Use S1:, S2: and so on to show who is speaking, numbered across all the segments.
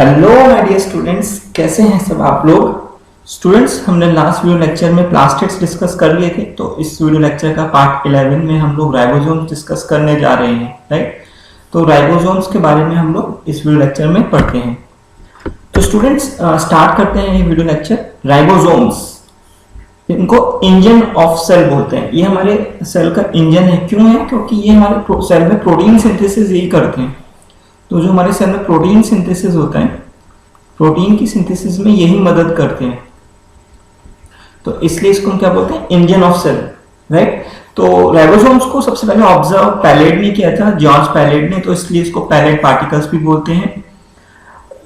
S1: Hello my dear students, कैसे हैं सब आप लोग। स्टूडेंट्स, हमने लास्ट वीडियो लेक्चर में प्लास्टिड्स डिस्कस कर लिए थे, तो इस वीडियो लेक्चर का पार्ट 11 में हम लोग राइबोसोम्स डिस्कस करने जा रहे हैं। राइट, तो राइबोसोम्स के बारे में हम लोग इस वीडियो लेक्चर में पढ़ते हैं। तो स्टूडेंट्स, स्टार्ट करते हैं ये वीडियो लेक्चर। राइबोसोम्स, इनको इंजन ऑफ सेल बोलते हैं। ये हमारे सेल का इंजन है। क्यों है? क्योंकि ये हमारे सेल में प्रोटीन सिंथेसिस यही करते हैं। तो जो हमारे सेल में प्रोटीन सिंथेसिस होता है, प्रोटीन की सिंथेसिस में यही मदद करते हैं, तो इसलिए इसको हम क्या बोलते हैं? Engine of cell. राइट, तो राइबोसोम्स को सबसे पहले ऑब्जर्व पैलेट ने किया था, जॉर्ज पैलेट ने, तो इसलिए इसको पैलेट पार्टिकल्स भी बोलते हैं।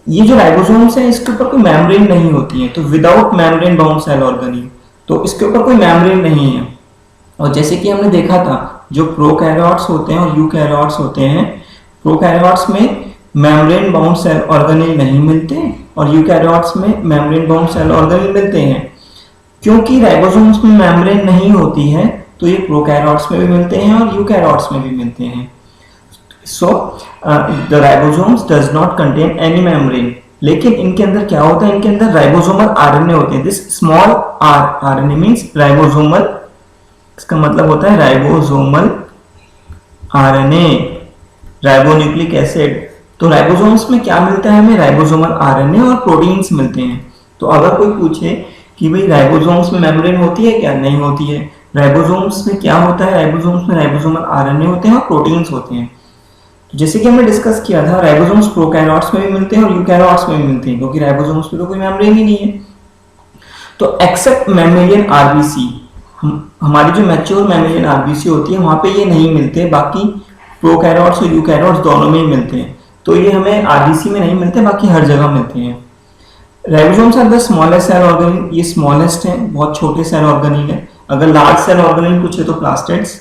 S1: ये जो राइबोसोम्स है, इसके ऊपर कोई मेम्ब्रेन नहीं होती है, तो without membrane bound cell organelle, तो इसके ऊपर कोई मेम्ब्रेन नहीं है। और जैसे कि हमने देखा था, जो प्रोकैरियोट्स होते हैं और यूकैरियोट्स होते हैं, प्रोकैरियोट्स में मेम्ब्रेन बाउंड सेल ऑर्गेनेल नहीं मिलते और यूकैरियोट्स में मेम्ब्रेन बाउंड सेल ऑर्गेनेल मिलते हैं। क्योंकि राइबोसोम्स में मेम्ब्रेन नहीं होती है, तो ये प्रोकैरियोट्स में भी मिलते हैं और यूकैरियोट्स में भी मिलते हैं। So the ribosomes does not contain any membrane. लेकिन इनके अंदर क्या होता है? इनके अंदर राइबोसोमल आरएनए होते हैं। This small RNA means ribosomal, इसका मतलब होता है राइबोसोमल आरएनए, राइबोन्यूक्लिक एसिड। तो राइबोसोम्स में क्या मिलता है हमें? राइबोसोमल आरएनए और प्रोटीन्स मिलते हैं। तो अगर कोई पूछे कि भाई राइबोसोम्स में मेम्ब्रेन होती है क्या? नहीं होती है। राइबोसोम्स में क्या होता है? राइबोसोम्स में राइबोसोमल आरएनए होते हैं और प्रोटीन्स होते हैं। तो जैसे कि हमने डिस्कस किया था, राइबोसोम्स प्रोकैरियोट्स में भी मिलते हैं और यूकैरियोट्स में भी मिलते हैं, क्योंकि राइबोसोम्स में तो कोई मेम्ब्रेन ही नहीं है। तो एक्सेप्ट मैमेलियन आरबीसी, हमारी जो मैच्योर मैमेलियन आरबीसी होती है, वहां पे ये नहीं मिलते। बाकी प्रोकैरियोट्स और यूकैरियोट्स दोनों में ही मिलते हैं। तो ये हमें आरबीसी में नहीं मिलते, बाकी हर जगह मिलते हैं। Ribosomes are the smallest cell organelle. ये स्मॉलेस्ट है, बहुत छोटे सेल ऑर्गेनेल है। अगर लार्ज सेल ऑर्गेनेल पूछे तो plastids.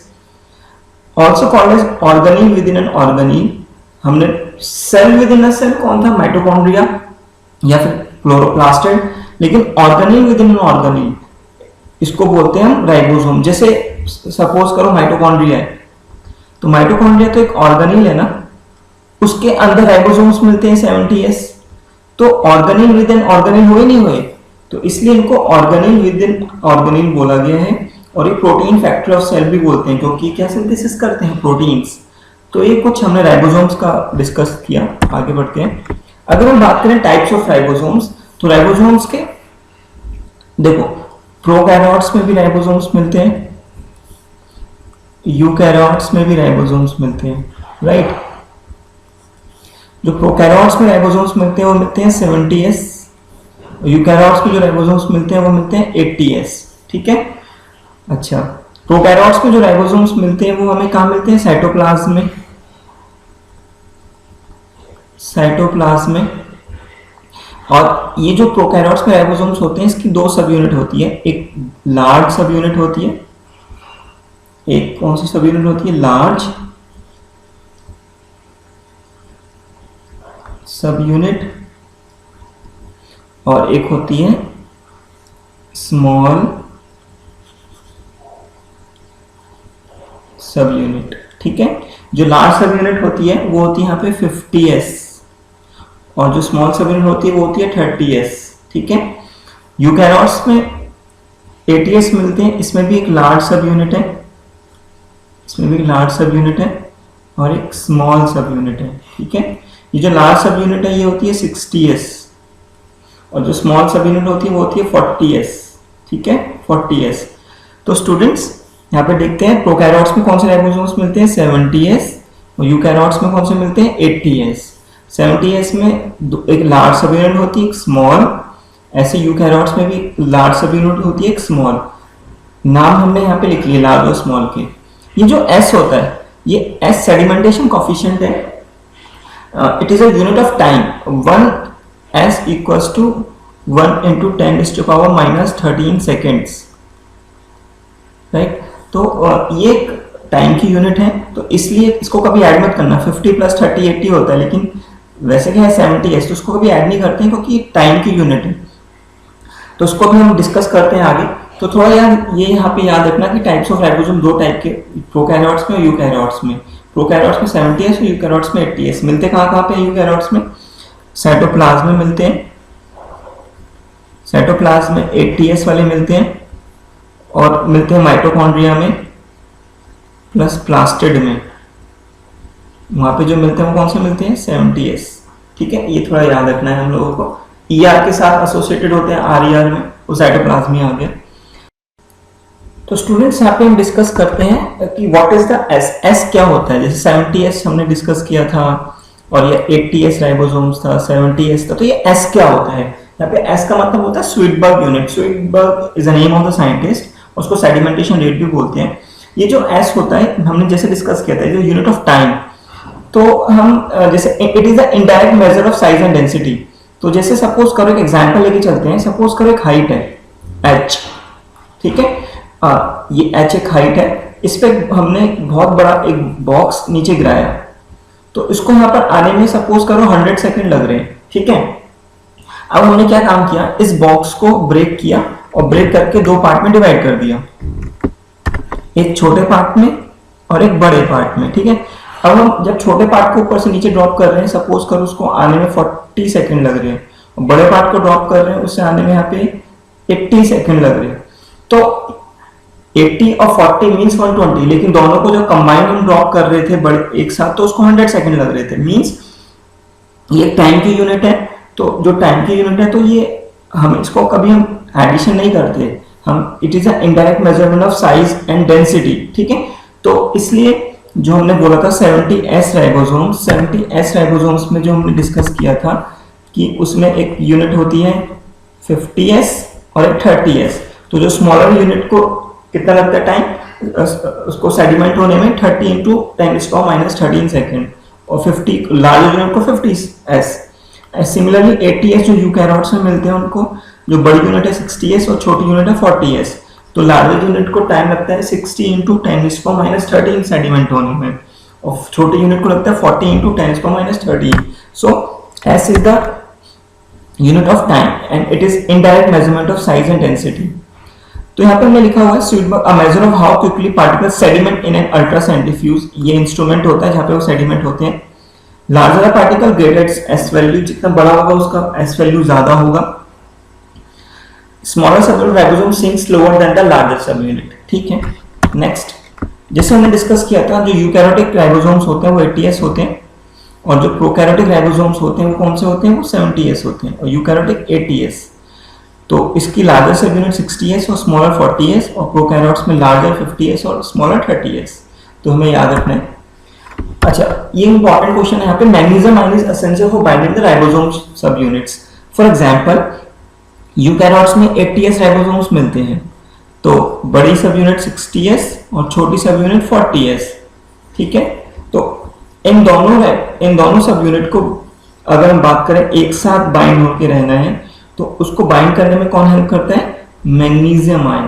S1: Also called as organelle within an organelle. हमने cell within a cell कौन था? माइटोकॉन्ड्रिया या फिर क्लोरोप्लास्टिड। लेकिन organelle within an organelle, इसको बोलते हैं हम राइबोसोम। जैसे सपोज करो माइटोकॉन्ड्रिया है, तो माइटोकॉन्ड्रिया तो एक ऑर्गेनेल है ना, उसके अंदर राइबोसोम्स मिलते हैं 70s। तो ऑर्गेनेल विद इन ऑर्गेनेल हुए नहीं हुए, तो इसलिए इनको ऑर्गेनेल विद इन ऑर्गेनेल बोला गया है। और ये प्रोटीन फैक्ट्री ऑफ सेल भी बोलते हैं, क्योंकि क्या सिंथेसिस करते हैं? प्रोटीन्स। तो ये कुछ हमने राइबोसोम्स का डिस्कस किया। आगे बढ़ते हैं। अगर हम बात करें टाइप्स ऑफ राइबोसोम्स, तो राइबोसोम्स के देखो, प्रोकैरियोट्स में भी राइबोसोम्स मिलते हैं, यूकैरियोट्स में भी राइबोसोम्स मिलते हैं। राइट, जो प्रोकैरियोट्स में राइबोसोम्स मिलते हैं वो मिलते हैं 70s, यूकैरियोट्स में जो राइबोसोम्स मिलते हैं वो मिलते हैं 80s। ठीक है। अच्छा, प्रोकैरियोट्स में जो राइबोसोम्स मिलते हैं वो हमें कहाँ मिलते हैं? साइटोप्लाज्म में। साइटोप्लाज्म में। और ये जो प्रोकैरियोट्स में राइबोसोम्स होते हैं, इसकी दो सब यूनिट होती है। एक लार्ज सब यूनिट होती है, एक कौन सी सब यूनिट होती है? लार्ज सब यूनिट, और एक होती है स्मॉल सब यूनिट। ठीक है। जो लार्ज सब यूनिट होती है वो होती है यहाँ पे 50s, और जो स्मॉल सब यूनिट होती है वो होती है 30s। ठीक है। यूकैरियोट्स में 80s मिलते हैं। इसमें भी एक लार्ज सब यूनिट है, इसमें भी एक लार्ज सब यूनिट है और एक स्मॉल सब यूनिट है। ठीक है। ये जो लार्ज सब यूनिट है ये होती है 60s, और जो स्मॉल सब यूनिट होती है वो होती है 40s। ठीक है, 40s। तो स्टूडेंट्स, यहाँ पे देखते हैं प्रोकैरियोट्स में कौन से राइबोसोम्स मिलते हैं? 70s, और यूकैरियोट्स में कौन से मिलते हैं? 80s। 70s में एक लार्ज सब यूनिट होती है, एक स्मॉल। ऐसे यूकैरियोट्स में भी लार्ज सब यूनिट होती है, एक स्मॉल। नाम हमने यहाँ पे लिख लिए लार्ज और स्मॉल के। ये जो S होता है, ये S सेडिमेंटेशन कोफिशिएंट है। It is a unit of time. 1s equals to 1 into 10⁻⁻13 seconds. Right, तो ये एक टाइम की यूनिट है, तो इसलिए इसको कभी ऐड मत करना। 50 + 30 80 होता है, लेकिन वैसे क्या है 70s, तो उसको कभी ऐड नहीं करते हैं क्योंकि टाइम की यूनिट है। तो उसको भी हम डिस्कस करते हैं आगे। तो थोड़ा यार ये यहाँ पे याद रखना कि टाइप्स ऑफ राइबोसोम दो टाइप के, प्रोकैरियोट्स में और यूकैरियोट्स में। प्रोकैरियोट्स में 70s और यूकैरियोट्स में 80s। मिलते कहाँ कहाँ पे यूकैरियोट्स में? साइटोप्लाज्म में मिलते हैं, साइटोप्लाज्म में 80s वाले मिलते हैं, और मिलते हैं माइटोकॉन्ड्रिया में प्लस प्लास्टिड में। वहां पे जो मिलते हैं वो कौन से मिलते हैं? 70s। ठीक है, ये थोड़ा याद रखना है हम लोगों को। ER के साथ एसोसिएटेड होते हैं RER में, वो साइटोप्लाज्म में आ गया। तो स्टूडेंट्स यहाँ पे हम डिस्कस करते हैं कि व्हाट इज द एस क्या होता है। जैसे 70s हमने डिस्कस किया था, और ये 80s राइबोसोम्स था, 70s था। तो ये एस क्या होता है? यहाँ पे एस का मतलब होता है Svedberg unit. Svedberg is the name of the scientist, उसको सेडिमेंटेशन रेट भी बोलते हैं। ये जो एस होता है, हमने जैसे डिस्कस किया था, जो यूनिट ऑफ टाइम, तो हम जैसे it is the indirect measure of size and density. तो जैसे सपोज करो, एक एग्जांपल लेके चलते हैं। सपोज करो एक हाइट है h, ठीक है, ये h एक हाइट है, इस पे हमने बहुत बड़ा एक बॉक्स नीचे गिराया, तो इसको यहाँ पर आने में सपोज करो 100 सेकंड लग रहे हैं। ठीक है, अब हमने क्या काम किया, इस बॉक्स को ब्रेक किया और ब्रेक करके दो पार्ट में डिवाइड कर दिया, एक छोटे पार्ट में और एक बड़े पार्ट में। ठीक है, अब हम जब छोटे पार्ट को ऊपर से नीचे ड्रॉप कर रहे हैं, सपोज करो उसको आने में 40 सेकंड लग रहे हैं, और बड़े पार्ट को ड्रॉप कर रहे हैं, उससे आने में यहाँ पे 80 सेकंड लग रहे हैं। तो 80 और 40 मीन्स 120, लेकिन दोनों को जो कंबाइन हम ड्रॉप कर रहे थे बड़े एक साथ, तो उसको 100 सेकंड लग रहे थे। मीन्स ये टाइम की यूनिट है, तो जो टाइम की यूनिट है, तो ये हम इसको कभी हम एडिशन नहीं करते, हम it is a indirect measurement of size and density. ठीक है, तो इसलिए जो हमने बोला था 70s राइबोसोम्स, 70s राइबोसोम्स में जो हमने डिस्कस किया था कि उसमें एक यूनिट होती है 50s और एक 30s। तो जो स्मॉलर यूनिट को कितना लगता है टाइम, उसको सेडिमेंट होने में 30 इंटू 10⁻13 सेकेंड, और 50 लार्ज यूनिट को 50s। सिमिलरली 80s जो यूकैरियोट्स में मिलते हैं, उनको जो बड़ी यूनिट है 60s और छोटी यूनिट है 40s। तो लार्ज यूनिट को टाइम लगता है 60 इंटू 10⁻13 सेडिमेंट होने में, और छोटी यूनिट को लगता है 40 into 10⁻13। So S is the unit of time and it is indirect measurement of size and density. तो यहाँ पर मैं लिखा हुआ है Svedberg a measure of how quickly particles sediment in an ultracentrifuge. ये इंस्ट्रूमेंट होता है जहाँ पे वो सेडिमेंट होते हैं। Larger particle graded S value, जितना बड़ा होगा उसका एस वैल्यू ज्यादा होगा। Smaller subunit ribosome sink slower then the larger subunit. ठीक है, नेक्स्ट जैसे हमने डिस्कस किया था, जो यूकैरियोटिक राइबोसोम्स होते हैं वो 80s होते हैं, और जो प्रोकैरियोटिक राइबोसोम्स होते हैं वो कौन से होते हैं? वो 70s होते हैं, और यूकैरियोटिक 80s। तो इसकी लार्जर सबयूनिट 60s और स्मॉलर 40s, और प्रोकैरियोट्स में लार्जर 50s और स्मॉलर 30s। तो हमें याद रखना है। अच्छा, ये इंपॉर्टेंट क्वेश्चन है यहाँ पे। Magnesium ion is essential for binding the ribosome सब यूनिट्स। फॉर एग्जांपल यूकैरियोट्स में 80s राइबोसोम्स मिलते हैं, तो बड़ी सब यूनिट 60s और छोटी सब यूनिट 40s। ठीक है, तो इन दोनों सब यूनिट को अगर हम बात करें एक साथ बाइंड होकर रहना है, तो उसको बाइंड करने में कौन हेल्प करता है? Magnesium ion.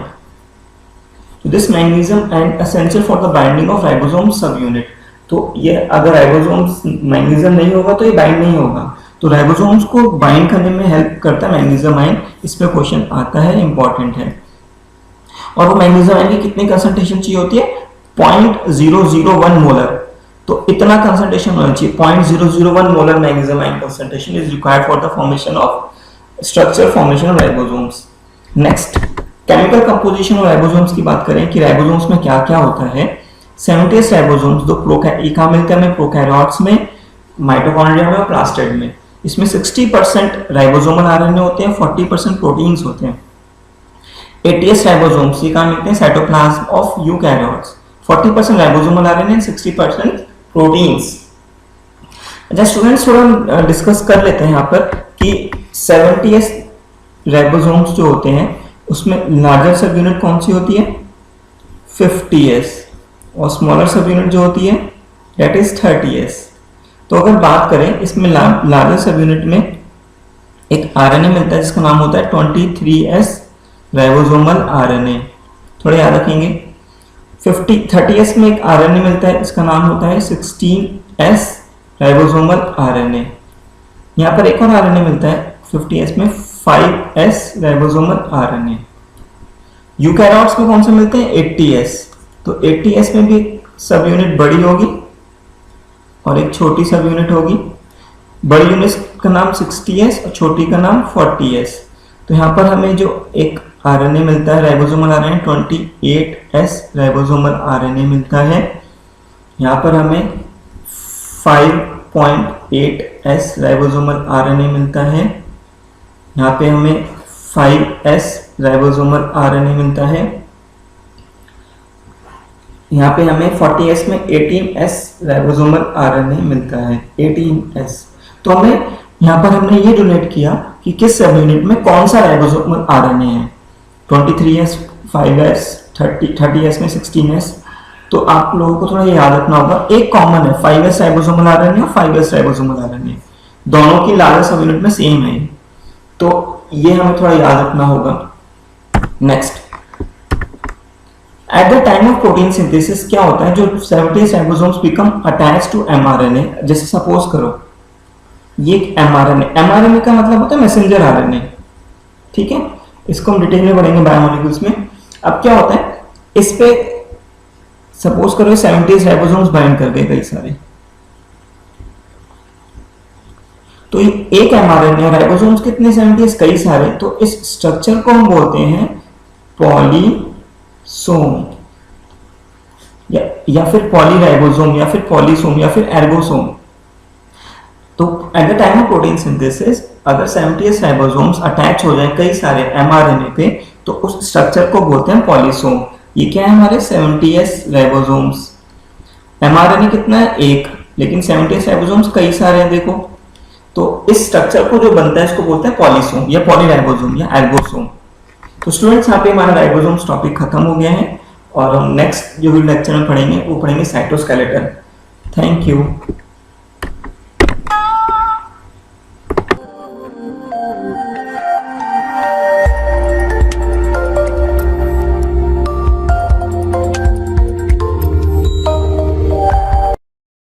S1: तो this magnesium ion essential for the binding of ribosome subunit. तो ये अगर राइबोसोम्स मैग्नीशियम नहीं होगा तो ये बाइंड नहीं होगा, तो राइबोसोम्स को बाइंड करने में हेल्प करता है मैग्नीशियम आयन। इस पे क्वेश्चन आता है, इंपॉर्टेंट है। और वो मैग्नीशियम आयन की कितनी कंसंट्रेशन चाहिए होती है? 0.001 मोलर। तो इतना कंसंट्रेशन होना चाहिए, 0.001 molar magnesium ion concentration is required for the formation of structure formation of ribosomes. Next, chemical composition of ribosomes की बात करें कि राइबोसोम्स में क्या क्या होता है। 70s राइबोसोम्स दो कहाँ मिलते हैं हमें? प्रोकैरियोट्स में, माइटोकॉन्ड्रिया में और प्लास्टिड में। इसमें 60% राइबोसोमल आरएनए होते हैं, 40% प्रोटीन्स होते हैं। 80s राइबोसोम्स ये कहाँ मिलते हैं? Cytoplasm of eukaryotes. 40% ribosomal RNA, 60% proteins. अच्छा स्टूडेंट्स, थोड़ा डिस्कस कर लेते हैं यहाँ पर कि 70s राइबोसोम्स जो होते हैं उसमें लार्जर सब यूनिट कौन सी होती है? 50s, और स्मॉलर सब यूनिट जो होती है दैट इज 30s। तो अगर बात करें इसमें लार्जर सब यूनिट में एक आरएनए मिलता है जिसका नाम होता है 23s राइबोसोमल आरएनए। थोड़ा याद रखेंगे। 30s में एक आरएनए मिलता है जिसका नाम होता है 16s राइबोसोमल आरएनए। यहाँ पर एक और आरएनए मिलता है 50s में 5s राइबोसोमल आरएनए। यूकैरियोट्स में कौन से मिलते हैं? 80s। तो 80s में भी सब यूनिट बड़ी होगी और एक छोटी सब यूनिट होगी। बड़ी यूनिट का नाम 60S और छोटी का नाम 40S। तो यहाँ पर हमें जो एक आरएनए मिलता है ribosomal RNA 28S ribosomal RNA मिलता है। यहाँ पर हमें 5.8S राइबोसोमल आरएनए मिलता है। यहाँ पे हमें 5S राइबोसोमल आरएनए मिलता है। यहाँ पे हमें 40S में 18S राइबोसोमल आरएनए मिलता है, 18S। तो हमें यहाँ पर हमने ये डोनेट किया कि किस सब यूनिट में कौन सा राइबोसोमल आरएनए है। 23S, 5S, 30S में 16S। तो आप लोगों को थोड़ा याद रखना होगा, एक कॉमन है 5S राइबोसोमल आरएनए और 5S राइबोसोमल आरएनए, दोनों की लार्जेस्ट सब यूनिट में सेम है। तो ये हमें थोड़ा याद रखना होगा। Next, at the time of protein synthesis क्या होता है, जो 70 ribosomes become attached to mRNA. जैसे सपोज करो ये एमआरएनए, एमआरएनए का मतलब होता है मैसेंजर आरएनए, ठीक है, इसको हम डिटेल में पढ़ेंगे बायोमोलिक्यूल्स में। अब क्या होता है, इस पे सपोज करो 70 राइबोसोम्स बाइंड कर गए कई सारे, तो एक एमआरएनए राइबोसोम्स कितने 70 कई सारे, तो इस स्ट्रक्चर को हम बोलते हैं पॉलीसोम या फिर पॉलीराइबोसोम या फिर पॉलीसोम या फिर एर्गोसोम। तो eight the time of protein synthesis अगर 70 राइबोसोम्स अटैच हो जाए कई सारे एमआरएनए पे, तो उस स्ट्रक्चर को बोलते हैं पॉलीसोम। ये क्या है, हमारे 70 राइबोसोम्स। एमआरएनए कितना है, एक, लेकिन 70 राइबोसोम्स कई सारे हैं, देखो। तो इस स्ट्रक्चर को जो बनता है इसको बोलते हैं पॉलीसोम या पॉलीराइबोसोम या एर्गोसोम। तो स्टूडेंट्स यहाँ पे हमारा राइबोसोम्स टॉपिक खत्म हो गया है और हम नेक्स्ट जो भी लेक्चर में पढ़ेंगे वो पढ़ेंगे साइटोस्केलेटन। Thank you.